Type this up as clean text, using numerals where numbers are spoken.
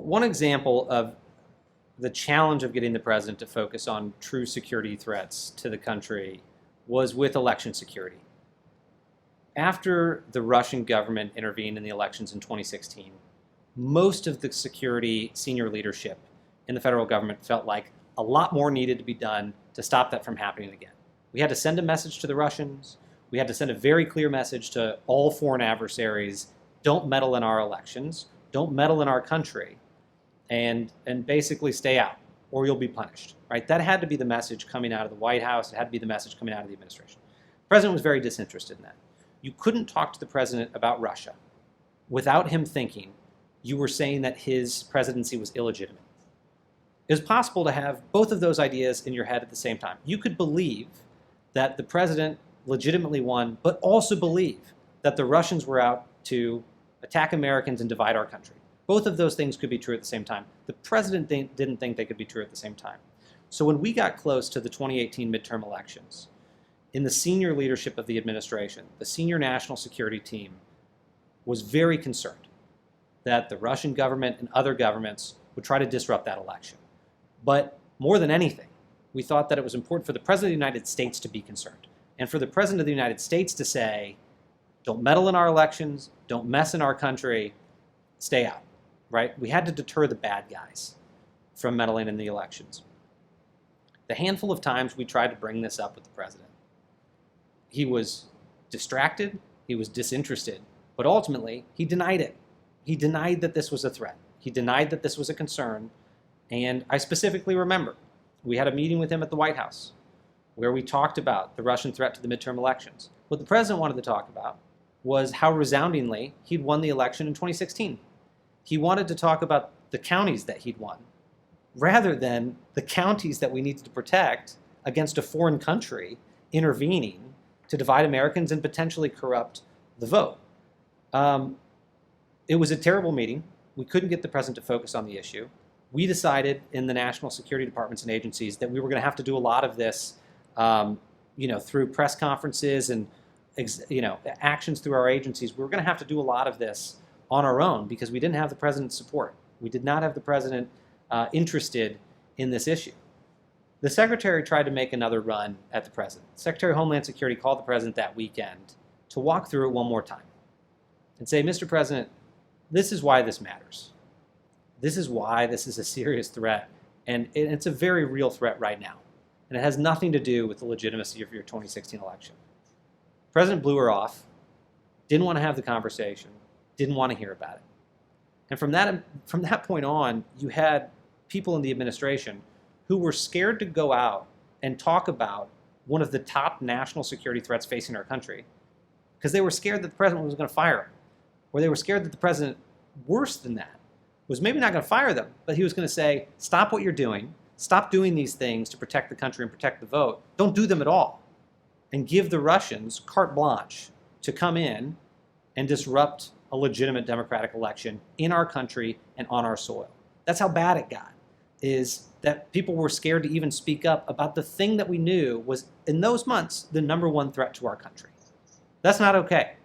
One example of the challenge of getting the president to focus on true security threats to the country was with election security. After the Russian government intervened in the elections in 2016, most of the security senior leadership in the federal government felt like a lot more needed to be done to stop that from happening again. We had to send a message to the Russians. We had to send a very clear message to all foreign adversaries: don't meddle in our elections, don't meddle in our country, and basically stay out, or you'll be punished. Right? That had to be the message coming out of the White House. It had to be the message coming out of the administration. The president was very disinterested in that. You couldn't talk to the president about Russia without him thinking you were saying that his presidency was illegitimate. It was possible to have both of those ideas in your head at the same time. You could believe that the president legitimately won, but also believe that the Russians were out to attack Americans and divide our country. Both of those things could be true at the same time. The president didn't think they could be true at the same time. So when we got close to the 2018 midterm elections, in the senior leadership of the administration, the senior national security team was very concerned that the Russian government and other governments would try to disrupt that election. But more than anything, we thought that it was important for the President of the United States to be concerned, and for the President of the United States to say, don't meddle in our elections, don't mess in our country, stay out, right? We had to deter the bad guys from meddling in the elections. The handful of times we tried to bring this up with the President, he was distracted, he was disinterested, but ultimately he denied it. He denied that this was a threat. He denied that this was a concern. And I specifically remember we had a meeting with him at the White House where we talked about the Russian threat to the midterm elections. What the president wanted to talk about was how resoundingly he'd won the election in 2016. He wanted to talk about the counties that he'd won, rather than the counties that we needed to protect against a foreign country intervening to divide Americans and potentially corrupt the vote. It was a terrible meeting. We couldn't get the president to focus on the issue. We decided in the national security departments and agencies that we were going to have to do a lot of this, through press conferences and, actions through our agencies. We were going to have to do a lot of this on our own because we didn't have the president's support. We did not have the president interested in this issue. The secretary tried to make another run at the president. Secretary of Homeland Security called the president that weekend to walk through it one more time and say, Mr. President, this is why this matters. This is why this is a serious threat, and it's a very real threat right now. And it has nothing to do with the legitimacy of your 2016 election. The president blew her off, didn't want to have the conversation, didn't want to hear about it. And from that point on, you had people in the administration who were scared to go out and talk about one of the top national security threats facing our country because they were scared that the president was going to fire him, or they were scared that the president, worse than that, was maybe not going to fire them, but he was going to say, stop what you're doing, stop doing these things to protect the country and protect the vote, don't do them at all, and give the Russians carte blanche to come in and disrupt a legitimate democratic election in our country and on our soil. That's how bad it got, is that people were scared to even speak up about the thing that we knew was, in those months, the #1 threat to our country. That's not okay.